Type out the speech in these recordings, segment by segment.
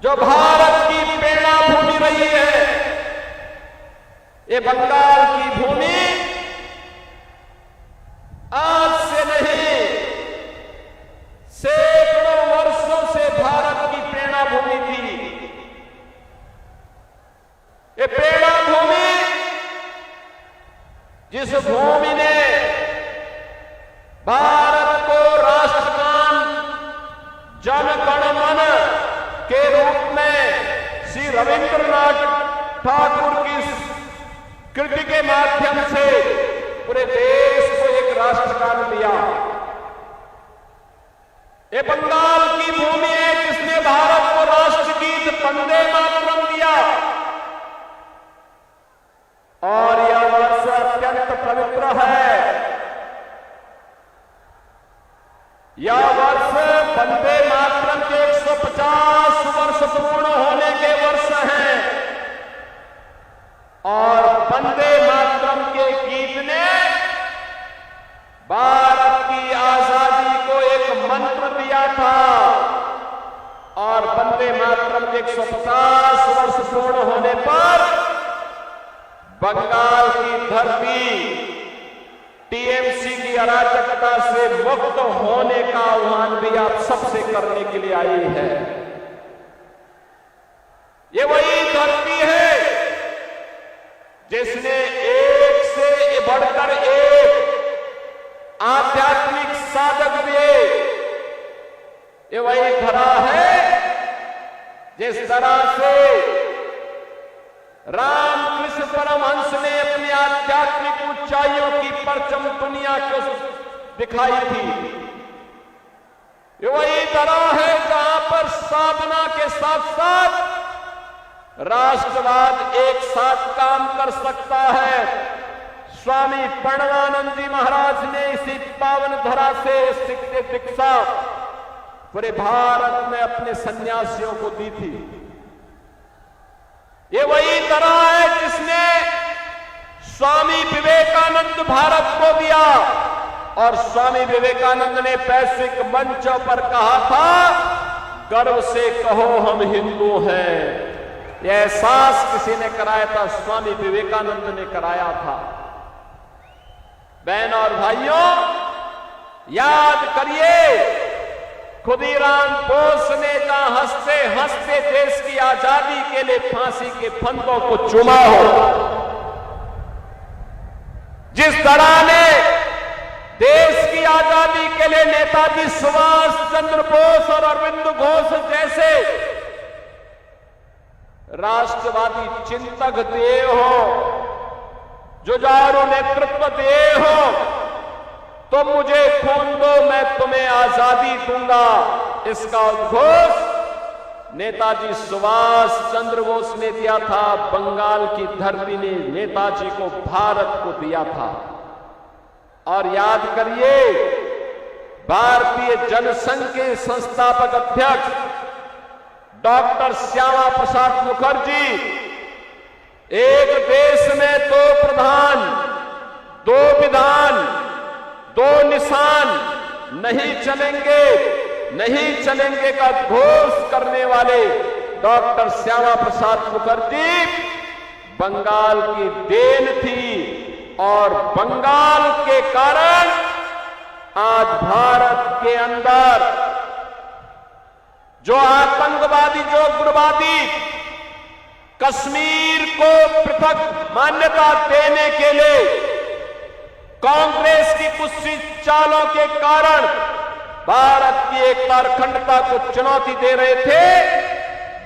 जो भारत की प्रेरणा भूमि रही है, ये बंगाल की भूमि आज से नहीं, सैकड़ों वर्षों से भारत की प्रेरणा भूमि थी। ये प्रेरणा भूमि, जिस भूमि ने भारत को राष्ट्रगान जन गण मन के रूप में श्री रविंद्रनाथ ठाकुर की कृति के माध्यम से पूरे देश को एक राष्ट्रगान दिया। ये बंगाल की भूमि है जिसने भारत को राष्ट्रगीत वंदे मातरम दिया। और यह वर्ष अत्यंत पवित्र है। यह वर्ष वंदे मातरम के 150 वर्ष पूर्ण होने के वर्ष हैं। और वंदे मातरम के गीत ने भारत की आजादी को एक मंत्र दिया था। और वंदे मातरम के 150 वर्ष पूर्ण होने पर बंगाल की धरती टीएमसी की अराजकता से मुक्त होने का आह्वान भी आप सबसे करने के लिए आई है। ये वही धरती है जिसने एक से बढ़कर एक आध्यात्मिक साधक दिए। ये वही धरा है जिस तरह से रामकृष्ण परमहंस ने अपनी आध्यात्मिक ऊंचाइयों की परचम दुनिया को दिखाई थी। ये वही तरह है जहां पर साधना के साथ साथ राष्ट्रवाद एक साथ काम कर सकता है। स्वामी प्रणवानंद जी महाराज ने इसी पावन धरा से दीक्षा पूरे भारत में अपने सन्यासियों को दी थी। ये वही तरह है जिसने स्वामी विवेकानंद भारत को दिया। और स्वामी विवेकानंद ने वैश्विक मंचों पर कहा था, गर्व से कहो हम हिंदू हैं। यह एहसास किसी ने कराया था, स्वामी विवेकानंद ने कराया था। बहन और भाइयों, याद करिए खुदीराम बोस ने जहां हंसते हंसते देश की आजादी के लिए फांसी के फंदों को चूमा हो, जिस तरह ने देश की आजादी के लिए नेताजी सुभाष चंद्र बोस और अरविंद घोष जैसे राष्ट्रवादी चिंतक दिए हो, जुझारू नेतृत्व दिए हो, तो मुझे खून दो मैं तुम्हें आजादी दूंगा, इसका उद्घोष नेताजी सुभाष चंद्र बोस ने दिया था। बंगाल की धरती ने नेताजी को भारत को दिया था। और याद करिए, भारतीय जनसंघ के संस्थापक अध्यक्ष डॉक्टर श्यामा प्रसाद मुखर्जी, एक देश में दो प्रधान, दो विधान, दो निशान नहीं चलेंगे का घोष करने वाले डॉक्टर श्यामा प्रसाद मुखर्जी बंगाल की देन थी। और बंगाल के कारण आज भारत के अंदर जो आतंकवादी, जो उग्रवादी कश्मीर को पृथक मान्यता देने के लिए कांग्रेस की कुछ चालों के कारण भारत की एकता और अखंडता को चुनौती दे रहे थे,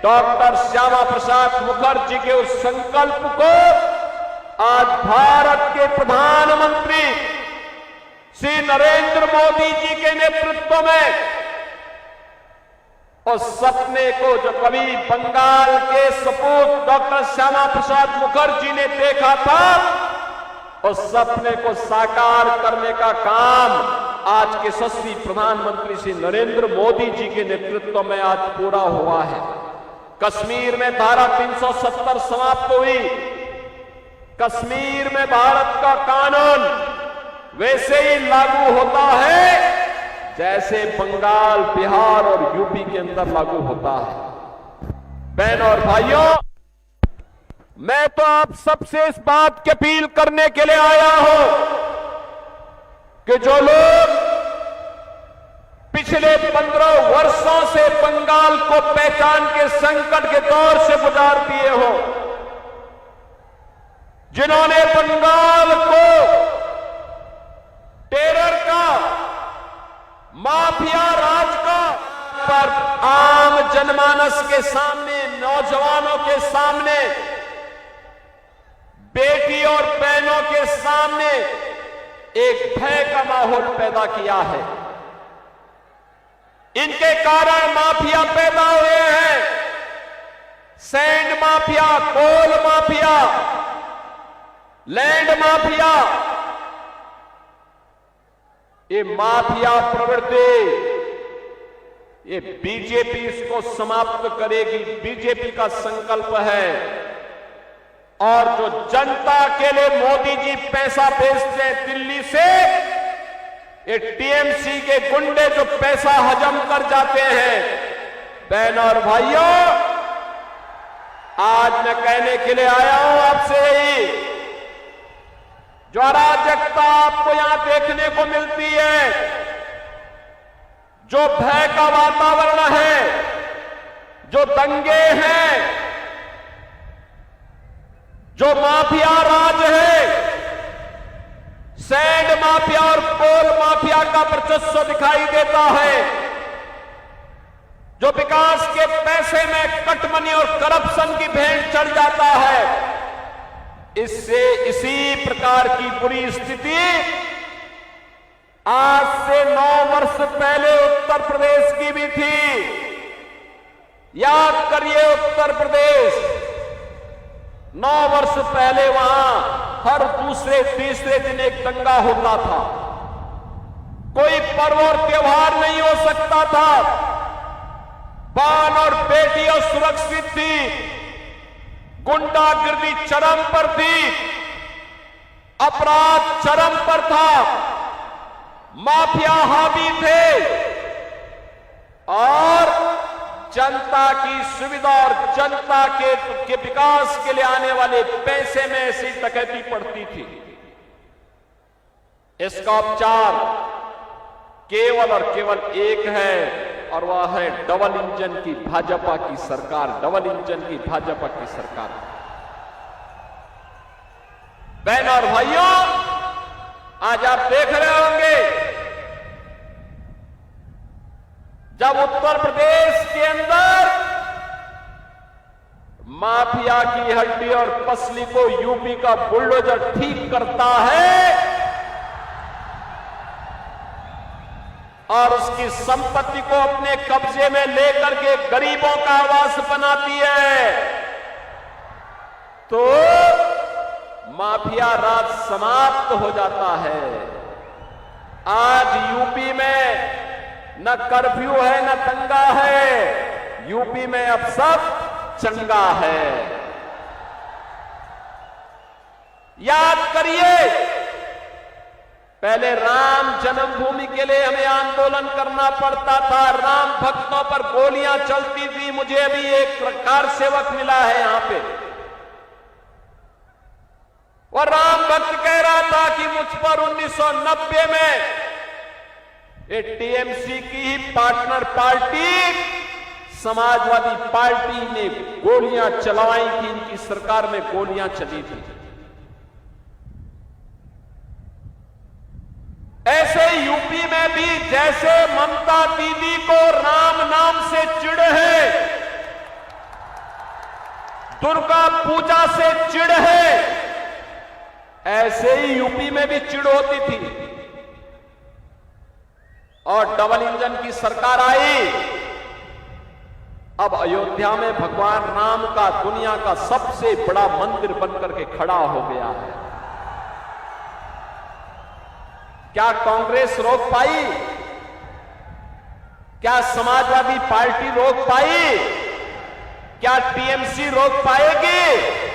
डॉक्टर श्यामा प्रसाद मुखर्जी के उस संकल्प को आज भारत के प्रधानमंत्री श्री नरेंद्र मोदी जी के नेतृत्व में उस सपने को जो कभी बंगाल के सपूत डॉक्टर श्यामा प्रसाद मुखर्जी ने देखा था, उस सपने को साकार करने का काम आज के यशस्वी प्रधानमंत्री श्री नरेंद्र मोदी जी के नेतृत्व में आज पूरा हुआ है। कश्मीर में धारा 370 समाप्त हुई। कश्मीर में भारत का कानून वैसे ही लागू होता है जैसे बंगाल, बिहार और यूपी के अंदर लागू होता है। बहनों और भाइयों, मैं तो आप सबसे इस बात की अपील करने के लिए आया हूं कि जो लोग पिछले 15 वर्षों से बंगाल को पहचान के संकट के दौर से गुजार दिए हो, जिन्होंने बंगाल को टेरर का, माफिया राज का पर आम जनमानस के सामने, नौजवानों के सामने, बेटी और बहनों के सामने एक भय का माहौल पैदा किया है। इनके कारण माफिया पैदा हुए हैं, सैंड माफिया, कोल माफिया, लैंड माफिया। ये माफिया प्रवृत्ति, ये बीजेपी इसको समाप्त करेगी, बीजेपी का संकल्प है। और जो जनता के लिए मोदी जी पैसा भेजते हैं दिल्ली से, ये टीएमसी के गुंडे जो पैसा हजम कर जाते हैं। बहनों और भाइयों, आज मैं कहने के लिए आया हूं आपसे यही, जो अराजकता आपको यहां देखने को मिलती है, जो भय का वातावरण है, जो दंगे हैं, जो माफिया राज है, सैंड माफिया और कोल माफिया का वर्चस्व दिखाई देता है, जो विकास के पैसे में कटमनी और करप्शन की भेंट चढ़ जाता है, इससे इसी प्रकार की बुरी स्थिति आज से 9 वर्ष पहले उत्तर प्रदेश की भी थी। याद करिए, उत्तर प्रदेश 9 वर्ष पहले वहां हर दूसरे तीसरे दिन एक दंगा होता था, कोई पर्व और त्योहार नहीं हो सकता था, बान और बेटियां सुरक्षित थी, गुंडागिर्दी चरम पर थी, अपराध चरम पर था, माफिया हावी थे और जनता की सुविधा और जनता के विकास के लिए आने वाले पैसे में ऐसी डकैती पड़ती थी। इसका उपचार केवल और केवल एक है, और वह है डबल इंजन की भाजपा की सरकार, डबल इंजन की भाजपा की सरकार। बहनों और भाइयों, आज आप देख रहे होंगे जब उत्तर प्रदेश के अंदर माफिया की हड्डी और पसली को यूपी का बुलडोजर ठीक करता है और उसकी संपत्ति को अपने कब्जे में लेकर के गरीबों का आवास बनाती है, तो माफिया राज समाप्त हो जाता है। आज यूपी में न कर्फ्यू है न दंगा है, यूपी में अब सब चंगा है। याद करिए, पहले राम जन्मभूमि के लिए हमें आंदोलन करना पड़ता था, राम भक्तों पर गोलियां चलती थी। मुझे अभी एक कार सेवक मिला है यहां पे, और राम भक्त कह रहा था कि मुझ पर 1990 में टीएमसी की ही पार्टनर पार्टी समाजवादी पार्टी ने गोलियां चलवाई थी, इनकी सरकार में गोलियां चली थी। ऐसे यूपी में भी जैसे ममता दीदी को राम नाम से चिढ़ है, दुर्गा पूजा से चिढ़ है, ऐसे ही यूपी में भी चिढ़ होती थी। और डबल इंजन की सरकार आई। अब अयोध्या में भगवान राम का दुनिया का सबसे बड़ा मंदिर बनकर के खड़ा हो गया है। क्या कांग्रेस रोक पाई? क्या समाजवादी पार्टी रोक पाई? क्या टीएमसी रोक पाएगी?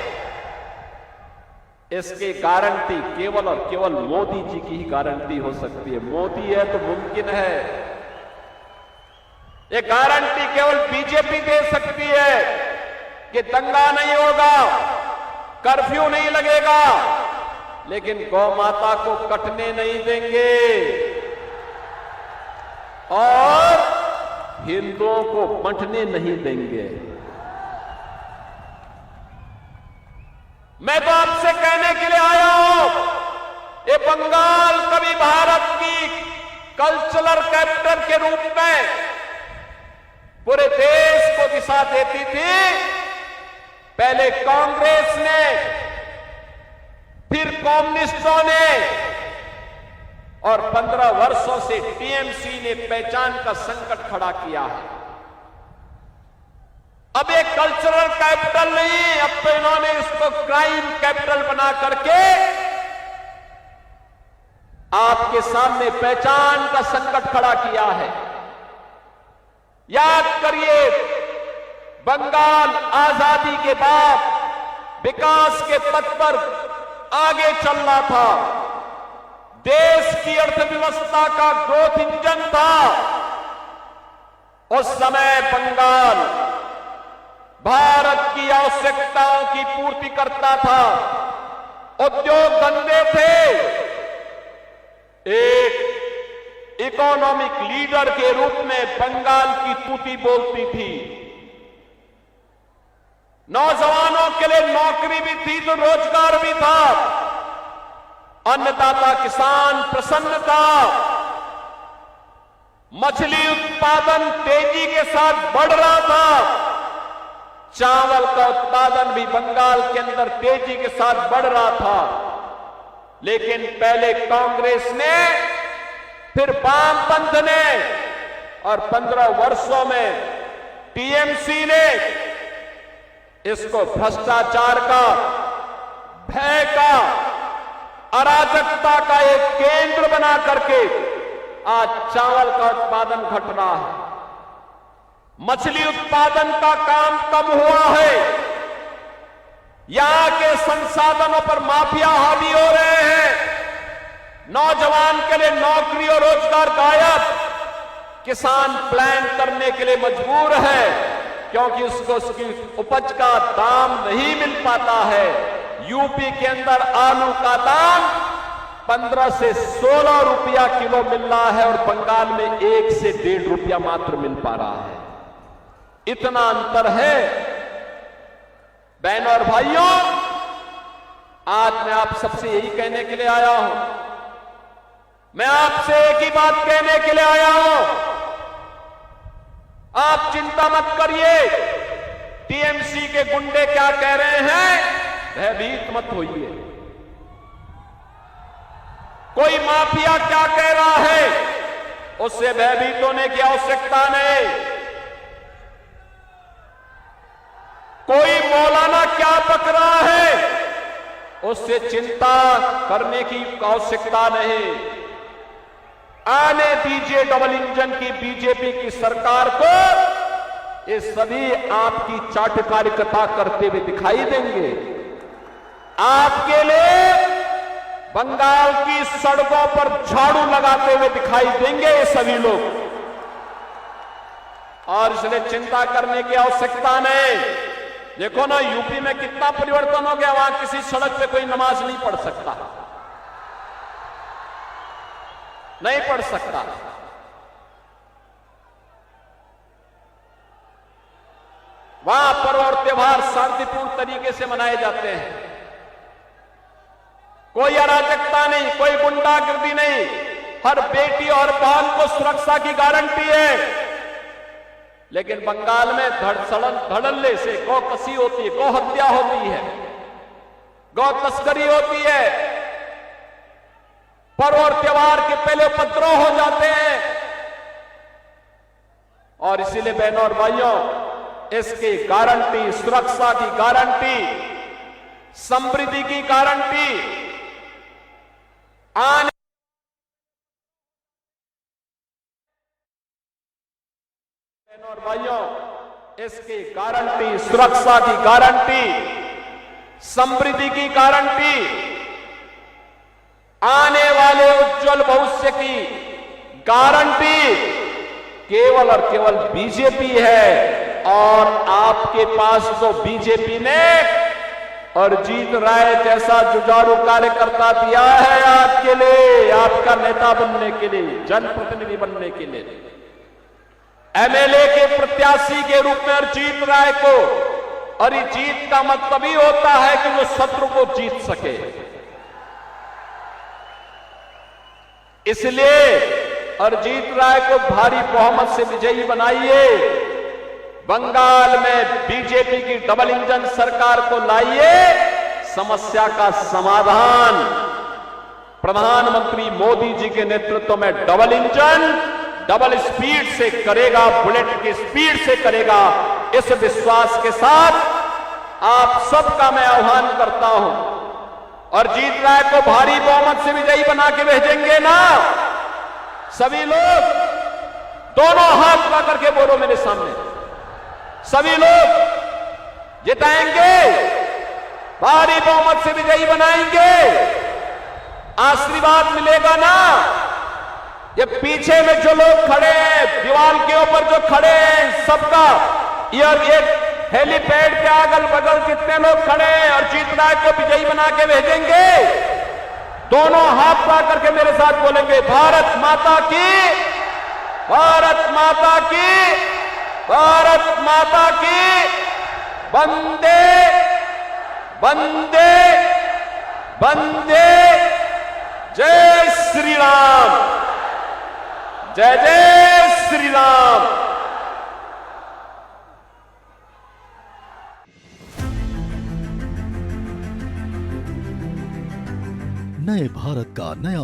इसकी गारंटी केवल और केवल मोदी जी की ही गारंटी हो सकती है। मोदी है तो मुमकिन है। ये गारंटी केवल बीजेपी दे सकती है। कि दंगा नहीं होगा, कर्फ्यू नहीं लगेगा, लेकिन गौ माता को कटने नहीं देंगे और हिंदुओं को बंटने नहीं देंगे। मैं तो आपसे कहने के लिए आया हूं, ये बंगाल कभी भारत की कल्चरल कैपिटल के रूप में पूरे देश को दिशा देती थी। पहले कांग्रेस ने, फिर कम्युनिस्टों ने और 15 वर्षों से टीएमसी ने पहचान का संकट खड़ा किया है। अब एक कल्चरल कैपिटल नहीं, अब तो इन्होंने इसको क्राइम कैपिटल बना करके आपके सामने पहचान का संकट खड़ा किया है। याद करिए, बंगाल आजादी के बाद विकास के पथ पर आगे चल रहा था, देश की अर्थव्यवस्था का ग्रोथ इंजन था। उस समय बंगाल भारत की आवश्यकताओं की पूर्ति करता था, उद्योग धंधे थे। एक इकोनॉमिक लीडर के रूप में बंगाल की तूती बोलती थी। नौजवानों के लिए नौकरी भी थी तो रोजगार भी था। अन्नदाता किसान प्रसन्न था। मछली उत्पादन तेजी के साथ बढ़ रहा था। चावल का उत्पादन भी बंगाल के अंदर तेजी के साथ बढ़ रहा था। लेकिन पहले कांग्रेस ने, फिर वामपंथ ने और 15 वर्षों में टीएमसी ने इसको भ्रष्टाचार का, भय का, अराजकता का एक केंद्र बना करके आज चावल का उत्पादन घट रहा है। मछली उत्पादन का काम कम हुआ है। यहां के संसाधनों पर माफिया हावी हो रहे हैं। नौजवान के लिए नौकरी और रोजगार गायब। किसान प्लान करने के लिए मजबूर है क्योंकि उसको उसकी उपज का दाम नहीं मिल पाता है। यूपी के अंदर आलू का दाम 15 से 16 रुपया किलो मिल रहा है और बंगाल में 1 से 1.5 रुपया मात्र मिल पा रहा है। इतना अंतर है। बहनों और भाइयों, आज मैं आप सबसे यही कहने के लिए आया हूं। मैं आपसे एक ही बात कहने के लिए आया हूं। आप चिंता मत करिए। टीएमसी के गुंडे क्या कह रहे हैं, भयभीत मत होइए। कोई माफिया क्या कह रहा है, उससे भयभीत होने की आवश्यकता नहीं। कोई मौलाना क्या पक रहा है, उससे चिंता करने की आवश्यकता नहीं। आने दीजिए डबल इंजन की बीजेपी की सरकार को। ये सभी आपकी चाटुकारिता करते हुए दिखाई देंगे। आपके लिए बंगाल की सड़कों पर झाड़ू लगाते हुए दिखाई देंगे ये सभी लोग। और इसलिए चिंता करने की आवश्यकता नहीं। देखो ना, यूपी में कितना परिवर्तन हो गया। वहां किसी सड़क पे कोई नमाज नहीं पढ़ सकता, नहीं पढ़ सकता। वहां पर्व और त्योहार शांतिपूर्ण तरीके से मनाए जाते हैं। कोई अराजकता नहीं, कोई गुंडागर्दी नहीं। हर बेटी और बहन को सुरक्षा की गारंटी है। लेकिन बंगाल में धड़ल्ले से गौ कसी होती है, गौ हत्या होती है, गौ तस्करी होती है। पर्व और त्योहार के पहले उपद्रव हो जाते हैं। और इसीलिए बहनों और भाइयों, इसकी गारंटी, सुरक्षा की गारंटी, समृद्धि की गारंटी आने और भाइयों, इसकी गारंटी, सुरक्षा की गारंटी, समृद्धि की गारंटी, आने वाले उज्जवल भविष्य की गारंटी केवल और केवल बीजेपी है और आपके पास तो बीजेपी ने अरिजीत राय जैसा जुझारू कार्यकर्ता दिया है आपके लिए, आपका नेता बनने के लिए, जनप्रतिनिधि बनने के लिए। एमएलए के प्रत्याशी के रूप में अरिजीत राय को, अरिजीत का मतलब ही होता है कि वो शत्रु को जीत सके। इसलिए अरिजीत राय को भारी बहुमत से विजयी बनाइए, बंगाल में बीजेपी की डबल इंजन सरकार को लाइए, समस्या का समाधान प्रधानमंत्री मोदी जी के नेतृत्व में डबल इंजन डबल स्पीड से करेगा, बुलेट की स्पीड से करेगा। इस विश्वास के साथ आप सबका मैं आह्वान करता हूं, अरिजीत राय को भारी बहुमत से विजयी बना के भेजेंगे ना? सभी लोग दोनों हाथ ला करके बोलो मेरे सामने, सभी लोग जिताएंगे, भारी बहुमत से विजयी बनाएंगे, आशीर्वाद मिलेगा ना? ये पीछे में जो लोग खड़े हैं, दीवार के ऊपर जो खड़े हैं, सबका ये हेलीपैड के अगल बगल जितने लोग खड़े हैं, अरिजीत राय को विजयी बना के भेजेंगे। दोनों हाथ ला करके मेरे साथ बोलेंगे, भारत माता की, भारत माता की, भारत माता की, वंदे वंदे वंदे, जय श्री राम, जय जय श्री राम। नए भारत का नया